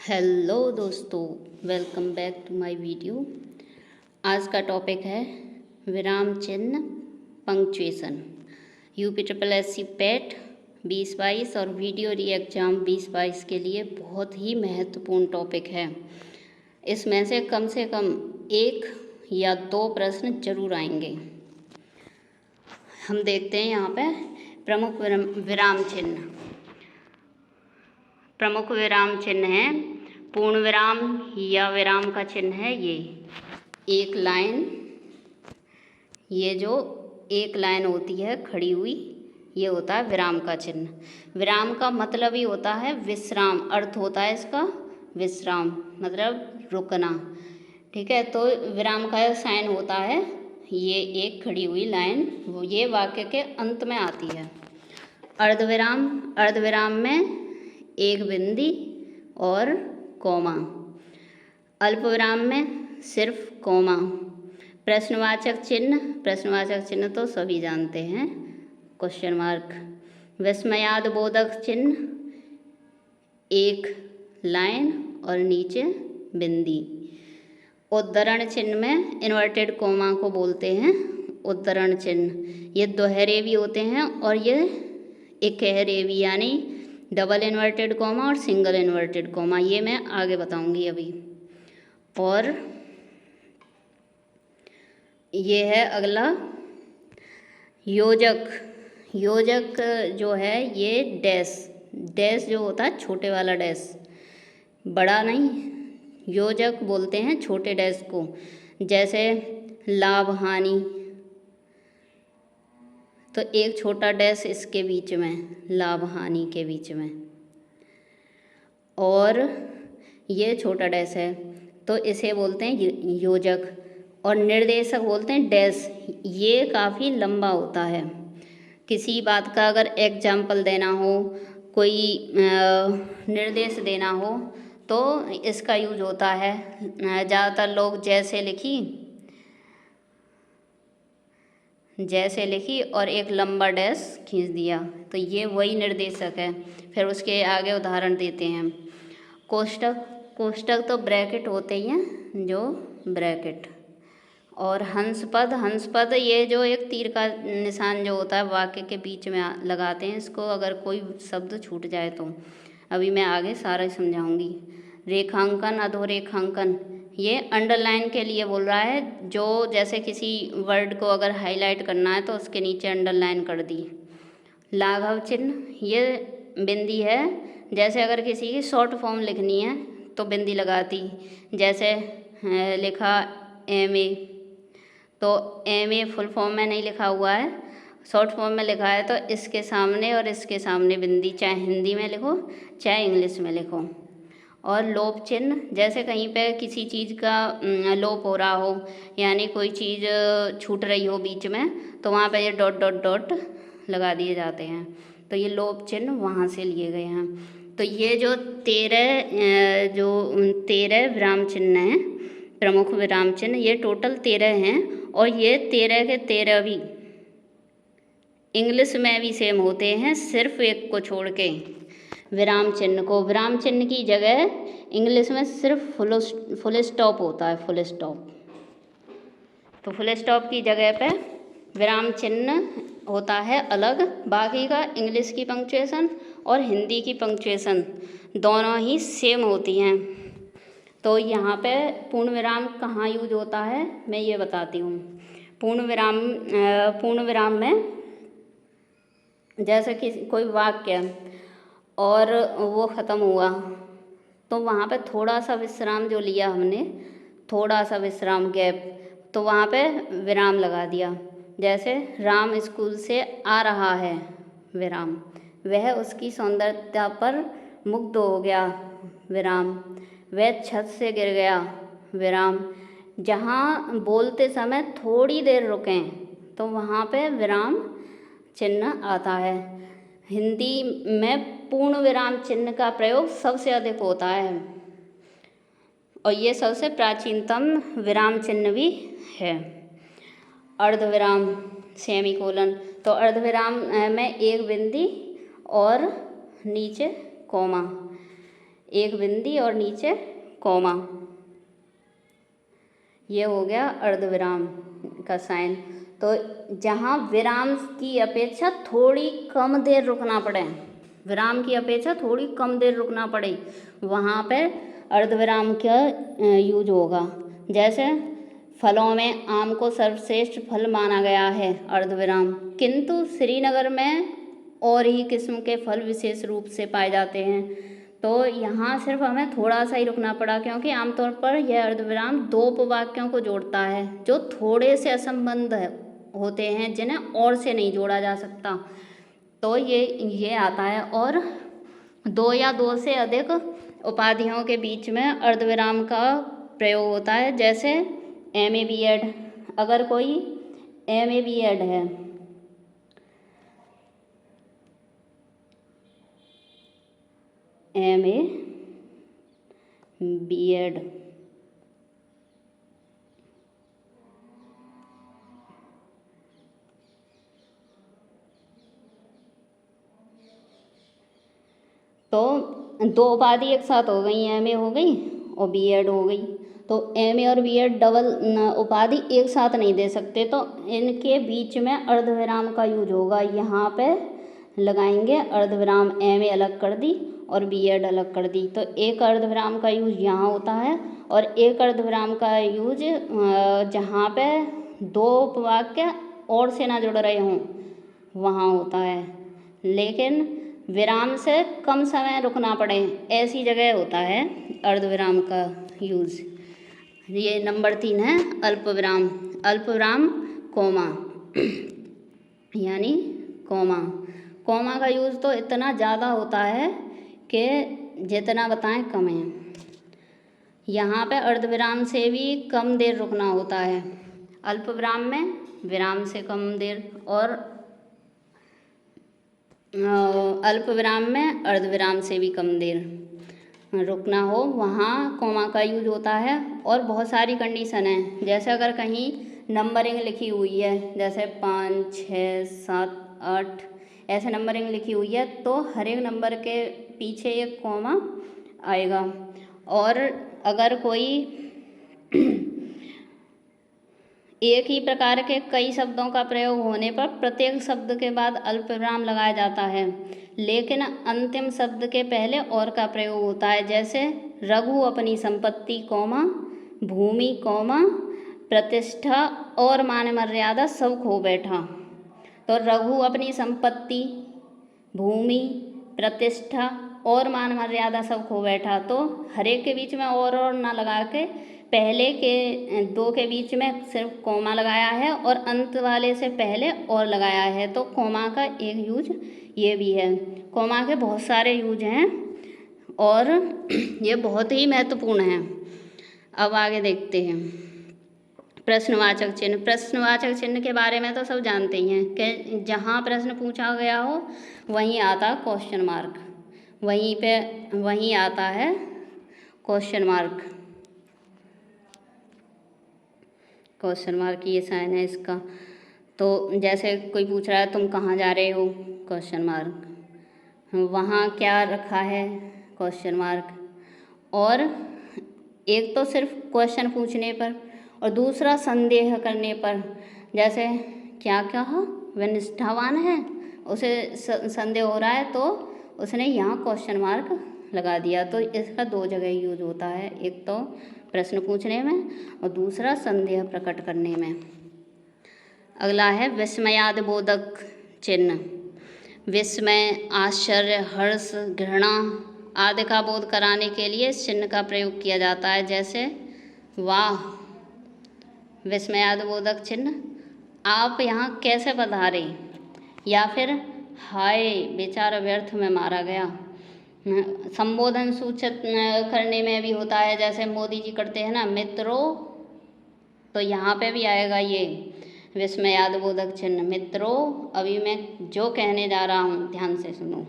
Hello दोस्तों, welcome back to my video. आज का टॉपिक है विराम चिन्ह punctuation. UP triple SC PET 2022 और वीडियो री एग्ज़ाम 2022 के लिए बहुत ही महत्वपूर्ण टॉपिक है। इसमें से कम एक या दो प्रश्न जरूर आएंगे। हम देखते हैं यहाँ पे प्रमुख विराम चिन्ह। प्रमुख विराम चिन्ह है पूर्ण विराम या विराम का चिन्ह है ये एक लाइन। ये जो एक लाइन होती है खड़ी हुई, ये होता है विराम का चिन्ह। विराम का मतलब ही होता है विश्राम, अर्थ होता है इसका विश्राम, मतलब रुकना। ठीक है, तो विराम का साइन होता है ये एक खड़ी हुई लाइन, ये वाक्य के अंत में आती है। अर्धविराम, अर्धविराम में एक बिंदी और कॉमा। अल्पविराम में सिर्फ कॉमा। प्रश्नवाचक चिन्ह, प्रश्नवाचक चिन्ह तो सभी जानते हैं, क्वेश्चन मार्क। विस्मयादिबोधक चिन्ह एक लाइन और नीचे बिंदी। उद्धरण चिन्ह में इन्वर्टेड कॉमा को बोलते हैं उद्धरण चिन्ह। ये दोहरे भी होते हैं और ये इकहरे भी, यानी डबल इन्वर्टेड कॉमा और सिंगल इन्वर्टेड कॉमा, ये मैं आगे बताऊंगी अभी। और ये है अगला योजक। योजक जो है ये डैश, डैश जो होता है छोटे वाला डैश, बड़ा नहीं। योजक बोलते हैं छोटे डैश को, जैसे लाभ हानि, तो एक छोटा डैश इसके बीच में, लाभ हानि के बीच में, और ये छोटा डैश है तो इसे बोलते हैं योजक। और निर्देशक बोलते हैं डैश, ये काफ़ी लंबा होता है। किसी बात का अगर एग्जाम्पल देना हो, कोई निर्देश देना हो, तो इसका यूज होता है। ज़्यादातर लोग जैसे लिखी और एक लंबा डैश खींच दिया, तो ये वही निर्देशक है। फिर उसके आगे उदाहरण देते हैं। कोष्टक, कोष्टक तो ब्रैकेट होते ही हैं, जो ब्रैकेट। और हंसपद, हंसपद ये जो एक तीर का निशान जो होता है वाक्य के बीच में लगाते हैं इसको, अगर कोई शब्द छूट जाए तो। अभी मैं आगे सारा समझाऊंगी। रेखांकन, अधोरेखांकन, ये अंडरलाइन के लिए बोल रहा है, जो जैसे किसी वर्ड को अगर हाईलाइट करना है तो उसके नीचे अंडरलाइन कर दी। लाघव चिन्ह, ये बिंदी है, जैसे अगर किसी की शॉर्ट फॉर्म लिखनी है तो बिंदी लगाती। जैसे लिखा MA, तो MA फुल फॉर्म में नहीं लिखा हुआ है, शॉर्ट फॉर्म में लिखा है, तो इसके सामने और इसके सामने बिंदी, चाहे हिंदी में लिखो चाहे इंग्लिश में लिखो। और लोप चिन्ह, जैसे कहीं पे किसी चीज़ का लोप हो रहा हो, यानी कोई चीज़ छूट रही हो बीच में, तो वहाँ पे ये डॉट डॉट डॉट लगा दिए जाते हैं, तो ये लोप चिन्ह वहाँ से लिए गए हैं। तो ये जो 13 विराम चिन्ह हैं, प्रमुख विराम चिन्ह, ये टोटल 13 हैं। और ये 13 के 13 भी इंग्लिश में भी सेम होते हैं, सिर्फ एक को छोड़ के, विराम चिन्ह को। विराम चिन्ह की जगह इंग्लिश में सिर्फ फुल स्टॉप होता है, फुल स्टॉप। तो फुल स्टॉप की जगह पे विराम चिन्ह होता है अलग। बाकी का इंग्लिश की पंक्चुएशन और हिंदी की पंक्चुएशन दोनों ही सेम होती हैं। तो यहाँ पे पूर्ण विराम कहाँ यूज होता है मैं ये बताती हूँ। पूर्ण विराम में जैसे कि कोई वाक्य और वो ख़त्म हुआ, तो वहाँ पे थोड़ा सा विश्राम जो लिया हमने, थोड़ा सा विश्राम गैप, तो वहाँ पे विराम लगा दिया। जैसे राम स्कूल से आ रहा है, विराम। वह उसकी सौंदर्यता पर मुग्ध हो गया, विराम। वह छत से गिर गया, विराम। जहाँ बोलते समय थोड़ी देर रुकें तो वहाँ पे विराम चिन्ह आता है। हिंदी में पूर्ण विराम चिन्ह का प्रयोग सबसे अधिक होता है और ये सबसे प्राचीनतम विराम चिन्ह भी है। अर्धविराम, सेमीकोलन, तो अर्धविराम में एक बिंदी और नीचे कॉमा। एक बिंदी और नीचे कॉमा, ये हो गया अर्धविराम का साइन। तो जहाँ विराम की अपेक्षा थोड़ी कम देर रुकना पड़े, विराम की अपेक्षा थोड़ी कम देर रुकना पड़े, वहाँ पे अर्धविराम का यूज होगा। जैसे फलों में आम को सर्वश्रेष्ठ फल माना गया है, अर्धविराम, किंतु श्रीनगर में और ही किस्म के फल विशेष रूप से पाए जाते हैं। तो यहाँ सिर्फ हमें थोड़ा सा ही रुकना पड़ा, क्योंकि आमतौर पर यह अर्धविराम दो उपवाक्यों को जोड़ता है जो थोड़े से असंबद्ध होते हैं, जिन्हें और से नहीं जोड़ा जा सकता। तो ये आता है। और दो या दो से अधिक उपाधियों के बीच में अर्धविराम का प्रयोग होता है। जैसे MA B.Ed, अगर कोई MA B.Ed है, MA B.Ed, तो दो उपाधि एक साथ हो गई, MA हो गई और B.Ed हो गई। तो MA और B.Ed डबल उपाधि एक साथ नहीं दे सकते, तो इनके बीच में अर्धविराम का यूज होगा। यहाँ पे लगाएंगे अर्धविराम, MA अलग कर दी और B.Ed अलग कर दी। तो एक अर्धविराम का यूज यहाँ होता है और एक अर्धविराम का यूज जहाँ पे दो उपवाक्य और से ना जुड़ रहे हों वहाँ होता है, लेकिन विराम से कम समय रुकना पड़े ऐसी जगह होता है अर्धविराम का यूज। ये नंबर 3 है अल्पविराम। अल्पविराम कोमा यानी कोमा। कोमा का यूज तो इतना ज़्यादा होता है कि जितना बताएं कम है। यहाँ पे अर्धविराम से भी कम देर रुकना होता है। अल्पविराम में विराम से कम देर और अल्पविराम में अर्धविराम से भी कम देर रुकना हो, वहाँ कोमा का यूज होता है। और बहुत सारी कंडीशन है, जैसे अगर कहीं नंबरिंग लिखी हुई है, जैसे 5, 6, 7, 8 ऐसे नंबरिंग लिखी हुई है, तो हर एक नंबर के पीछे एक कोमा आएगा। और अगर कोई एक ही प्रकार के कई शब्दों का प्रयोग होने पर प्रत्येक शब्द के बाद अल्पविराम लगाया जाता है, लेकिन अंतिम शब्द के पहले और का प्रयोग होता है। जैसे रघु अपनी संपत्ति कोमा भूमि कोमा प्रतिष्ठा और मान मर्यादा सब खो बैठा। तो रघु अपनी संपत्ति, भूमि, प्रतिष्ठा और मान मर्यादा सब खो बैठा, तो हर एक के बीच में और ना लगा के पहले के दो के बीच में सिर्फ कोमा लगाया है और अंत वाले से पहले और लगाया है। तो कोमा का एक यूज ये भी है। कोमा के बहुत सारे यूज हैं और ये बहुत ही महत्वपूर्ण हैं। अब आगे देखते हैं प्रश्नवाचक चिन्ह। प्रश्नवाचक चिन्ह के बारे में तो सब जानते ही हैं कि जहाँ प्रश्न पूछा गया हो वहीं आता क्वेश्चन मार्क, वहीं आता है क्वेश्चन मार्क। क्वेश्चन मार्क ये साइन है इसका। तो जैसे कोई पूछ रहा है तुम कहाँ जा रहे हो, क्वेश्चन मार्क, वहाँ क्या रखा है, क्वेश्चन मार्क। और एक तो सिर्फ क्वेश्चन पूछने पर और दूसरा संदेह करने पर, जैसे क्या कहा, वह निष्ठावान है, उसे संदेह हो रहा है तो उसने यहाँ क्वेश्चन मार्क लगा दिया। तो इसका दो जगह यूज होता है, एक तो प्रश्न पूछने में और दूसरा संदेह प्रकट करने में। अगला है विस्मयादिबोधक चिन्ह। विस्मय, आश्चर्य, हर्ष, घृणा आदि का बोध कराने के लिए इस चिन्ह का प्रयोग किया जाता है। जैसे वाह, विस्मयादिबोधक चिन्ह, आप यहाँ कैसे पधारे, या फिर हाय बेचारा व्यर्थ में मारा गया। संबोधन सूचित करने में भी होता है, जैसे मोदी जी करते हैं ना मित्रों, तो यहाँ पे भी आएगा ये विस्मयादिबोधक चिन्ह, मित्रों। अभी मैं जो कहने जा रहा हूँ ध्यान से सुनो।